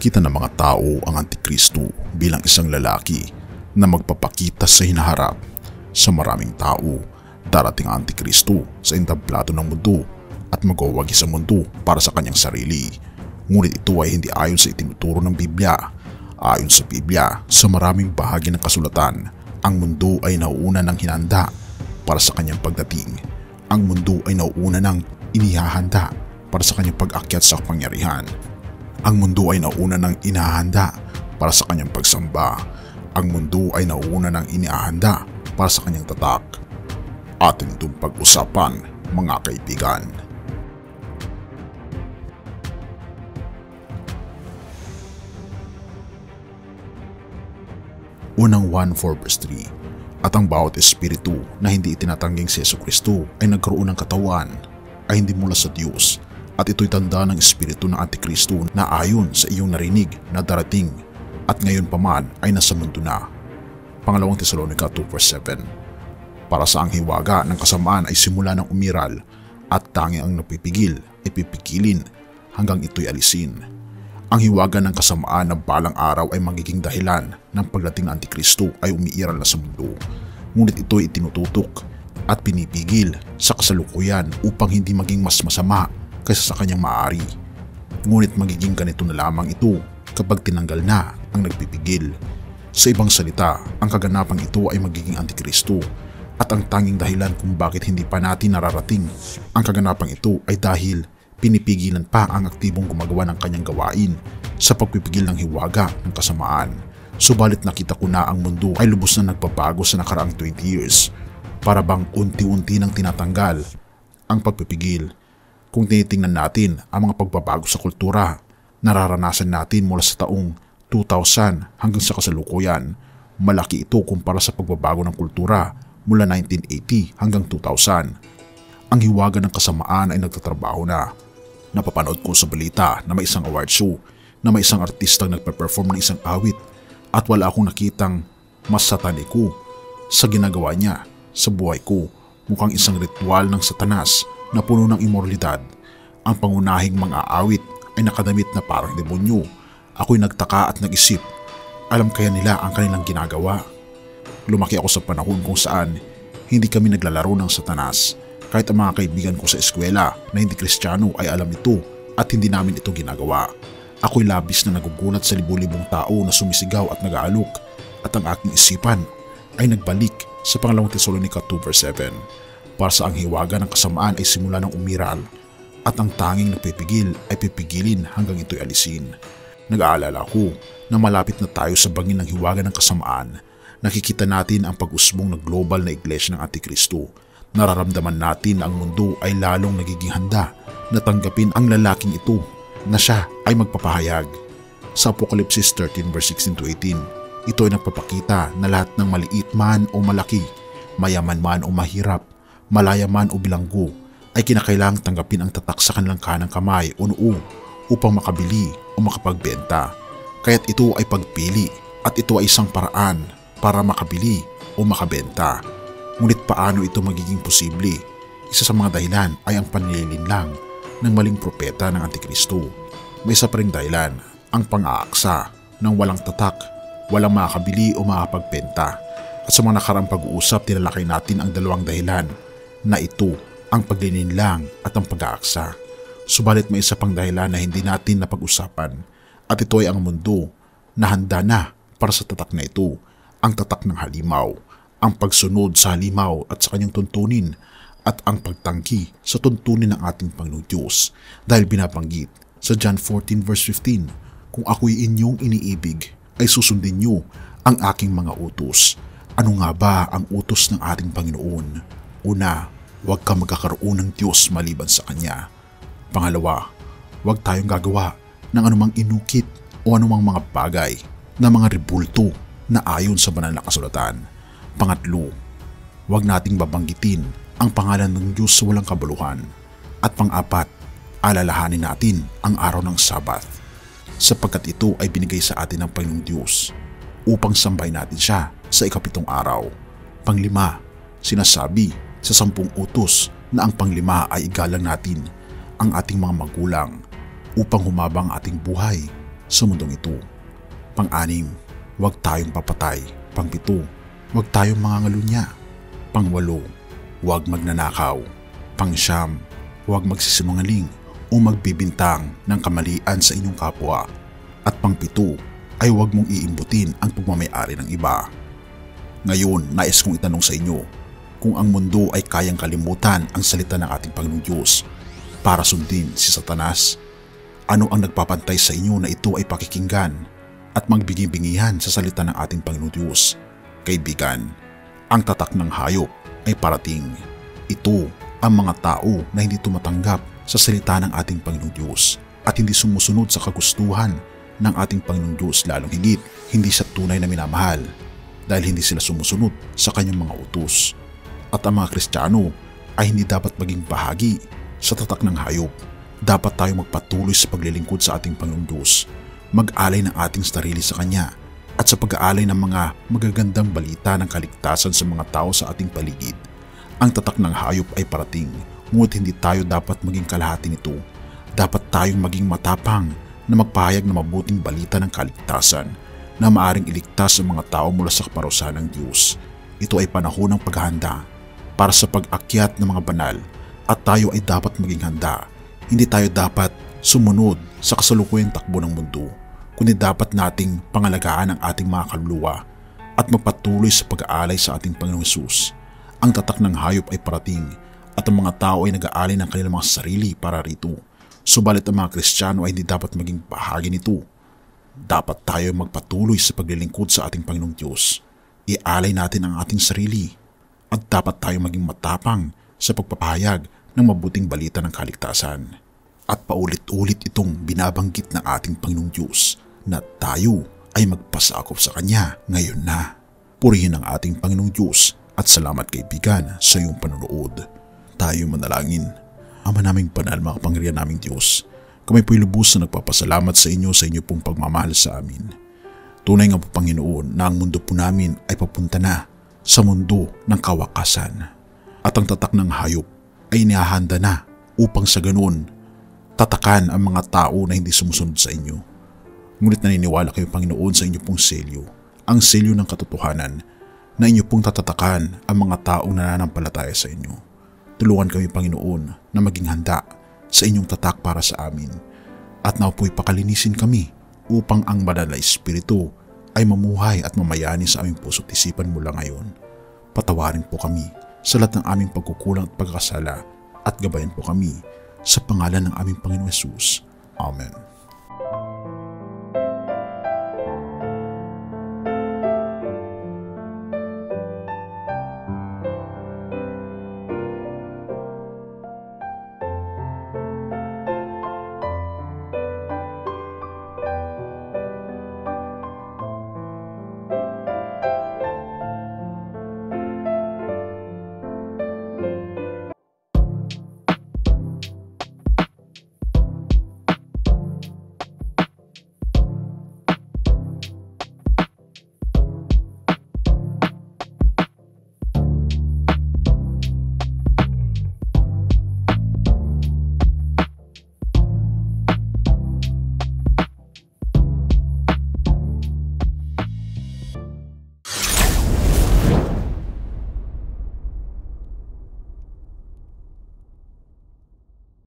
Ipinakita ng mga tao ang Antikristo bilang isang lalaki na magpapakita sa hinaharap sa maraming tao. Darating ang Antikristo sa entablado ng mundo at magwawagi sa mundo para sa kanyang sarili. Ngunit ito ay hindi ayon sa itinuturo ng Biblia. Ayon sa Biblia, sa maraming bahagi ng kasulatan, ang mundo ay nauuna ng hinanda para sa kanyang pagdating. Ang mundo ay nauuna ng inihahanda para sa kanyang pag-akyat sa kapangyarihan. Ang mundo ay nauuna ng inihahanda para sa kanyang pagsamba. Ang mundo ay nauuna ng inihahanda para sa kanyang tatak. Atin itong pag-usapan, mga kaibigan. Unang 1:4 verse 3. At ang bawat espiritu na hindi itinatangging si Jesucristo ay nagkaroon ng katawan ay hindi mula sa Diyos, at ito'y tanda ng espiritu ng Antikristo na ayon sa iyong narinig na darating at ngayon pa man ay nasa mundo na. Pangalawang Tesalonica 2:7. Para sa ang hiwaga ng kasamaan ay simula ng umiral, at tanging ang napipigil ay pipigilin hanggang ito'y alisin. Ang hiwaga ng kasamaan na balang araw ay magiging dahilan ng pagdating ng Antikristo ay umiiral na sa mundo. Ngunit ito'y itinututok at pinipigil sa kasalukuyan upang hindi maging mas masama kaysa sa kanyang maaari. Ngunit magiging ganito na lamang ito kapag tinanggal na ang nagpipigil. Sa ibang salita, ang kaganapang ito ay magiging Antikristo, at ang tanging dahilan kung bakit hindi pa natin nararating ang kaganapang ito ay dahil pinipigilan pa ang aktibong gumagawa ng kanyang gawain sa pagpipigil ng hiwaga ng kasamaan. Subalit nakita ko na ang mundo ay lubos na nagbabago sa nakaraang 20 years. Para bang unti-unti nang tinatanggal ang pagpipigil. Kung tinitingnan natin ang mga pagbabago sa kultura, nararanasan natin mula sa taong 2000 hanggang sa kasalukuyan. Malaki ito kumpara sa pagbabago ng kultura mula 1980 hanggang 2000. Ang hiwaga ng kasamaan ay nagtatrabaho na. Napapanood ko sa balita na may isang award show na may isang artistang nagpe-perform ng isang awit, at wala akong nakitang mas sataniko sa ginagawa niya. Sa buhay ko, mukhang isang ritual ng Satanas na puno ng imoralidad. Ang pangunahing mga awit ay nakadamit na parang demonyo. Ako'y nagtaka at nag-isip, alam kaya nila ang kanilang ginagawa? Lumaki ako sa panahon kung saan hindi kami naglalaro ng Satanas. Kahit ang mga kaibigan ko sa eskwela na hindi Kristiyano ay alam ito at hindi namin ito ginagawa. Ako'y labis na nagugulat sa libu-libong tao na sumisigaw at nag-aalok, at ang aking isipan ay nagbalik sa pangalawang Tesalonica 2:7. Para sa ang hiwaga ng kasamaan ay simula ng umiral, at ang tanging nagpipigil ay pipigilin hanggang ito'y alisin. Nag-aalala ko na malapit na tayo sa bangin ng hiwaga ng kasamaan. Nakikita natin ang pag-usbong na global na iglesia ng Antikristo. Nararamdaman natin na ang mundo ay lalong nagiging handa na tanggapin ang lalaking ito na siya ay magpapahayag. Sa Apokalipsis 13:16-18, ito ay nagpapakita na lahat ng maliit man o malaki, mayaman man o mahirap, malaya man o bilanggo, ay kinakailangang tanggapin ang tatak sa kanilang kanang kamay o noo upang makabili o makapagbenta. Kaya't ito ay pagpili, at ito ay isang paraan para makabili o makabenta. Ngunit paano ito magiging posible? Isa sa mga dahilan ay ang panlilinlang ng maling propeta ng Antikristo. May isa pa ring dahilan, ang pang-aaksa ng walang tatak, walang makakabili o makakapagbenta. At sa mga nakaraang pag-uusap, tinalakay natin ang dalawang dahilan na ito, ang paglilinlang at ang pag-aaksa. Subalit may isa pang dahilan na hindi natin napag-usapan, at ito ay ang mundo na handa na para sa tatak na ito, ang tatak ng halimaw, ang pagsunod sa halimaw at sa kanyang tuntunin, at ang pagtangki sa tuntunin ng ating Panginoong Diyos, dahil binabanggit sa John 14:15, kung ako'y inyong iniibig ay susundin niyo ang aking mga utos. Ano nga ba ang utos ng ating Panginoon? Una, huwag ka magkakaroon ng Diyos maliban sa Kanya. Pangalawa, huwag tayong gagawa ng anumang inukit o anumang mga bagay na mga rebulto na ayon sa banal na kasulatan. Pangatlo, huwag nating babanggitin ang pangalan ng Diyos sa walang kabuluhan. At pang-apat, alalahanin natin ang araw ng Sabat, sapagkat ito ay binigay sa atin ng Panginoong Diyos upang sambahin natin siya sa ikapitong araw. Panglima, sinasabi sa 10 utos na ang panglima ay igalang natin ang ating mga magulang upang humabang ating buhay sa mundong ito. Pang-anim, huwag tayong papatay. Pang-7, huwag tayong mangangalunya. Pang-8, huwag magnanakaw. Pang-9, huwag magsisinungaling o magbibintang ng kamalian sa inyong kapwa. At pang-7 ay huwag mong iimbutin ang pagmamayari ng iba. Ngayon, nais kong itanong sa inyo, kung ang mundo ay kayang kalimutan ang salita ng ating Panginoong Diyos para sundin si Satanas, ano ang nagpapantay sa inyo na ito ay pakikinggan at magbingi-bingihan sa salita ng ating Panginoong Diyos? Kaibigan, ang tatak ng hayop ay parating. Ito ang mga tao na hindi tumatanggap sa salita ng ating Panginoong Diyos at hindi sumusunod sa kagustuhan ng ating Panginoong Diyos, lalong higit hindi siya tunay na minamahal dahil hindi sila sumusunod sa kanyang mga utos. At ang mga Kristiyano ay hindi dapat maging bahagi sa tatak ng hayop. Dapat tayo magpatuloy sa paglilingkod sa ating Panginoong Diyos, mag-alay ng ating sarili sa Kanya at sa pag-aalay ng mga magagandang balita ng kaligtasan sa mga tao sa ating paligid. Ang tatak ng hayop ay parating, ngunit hindi tayo dapat maging kalahati nito. Dapat tayong maging matapang na magpahayag ng mabuting balita ng kaligtasan na maaring iligtas ang mga tao mula sa kaparusahan ng Diyos. Ito ay panahon ng paghahanda para sa pag-akyat ng mga banal at tayo ay dapat maging handa. Hindi tayo dapat sumunod sa kasalukuyang takbo ng mundo, kundi dapat nating pangalagaan ang ating mga kaluluwa at magpatuloy sa pag-aalay sa ating Panginoong Hesus. Ang tatak ng hayop ay parating at ang mga tao ay nag-aalay ng kanilang mga sarili para rito. Subalit ang mga Kristiyano ay hindi dapat maging bahagi nito. Dapat tayo magpatuloy sa paglilingkod sa ating Panginoong Diyos. Ialay natin ang ating sarili at dapat tayo maging matapang sa pagpapahayag ng mabuting balita ng kaligtasan. At paulit-ulit itong binabanggit ng ating Panginoong Diyos na tayo ay magpasakop sa Kanya ngayon na. Purihin ang ating Panginoong Diyos at salamat kaibigan sa iyong panonood. Tayo manalangin. Ama naming banal, makapangyarihan naming Diyos, kami po'y lubos na nagpapasalamat sa inyo pong pagmamahal sa amin. Tunay nga po Panginoon na ang mundo po namin ay papunta na sa mundo ng kawakasan. At ang tatak ng hayop ay inihahanda na upang sa ganoon tatakan ang mga tao na hindi sumusunod sa inyo. Ngunit naniniwala kayo Panginoon sa inyo pong selyo, ang selyo ng katotohanan na inyo pong tatatakan ang mga taong nananampalataya sa inyo. Tulungan kami Panginoon na maging handa sa inyong tatak para sa amin at na po'y pakalinisin kami upang ang banal na Espiritu ay mamuhay at mamayani sa aming puso't isipan mula ngayon. Patawarin po kami sa lahat ng aming pagkukulang at pagkasala at gabayan po kami sa pangalan ng aming Panginoong Hesus. Amen.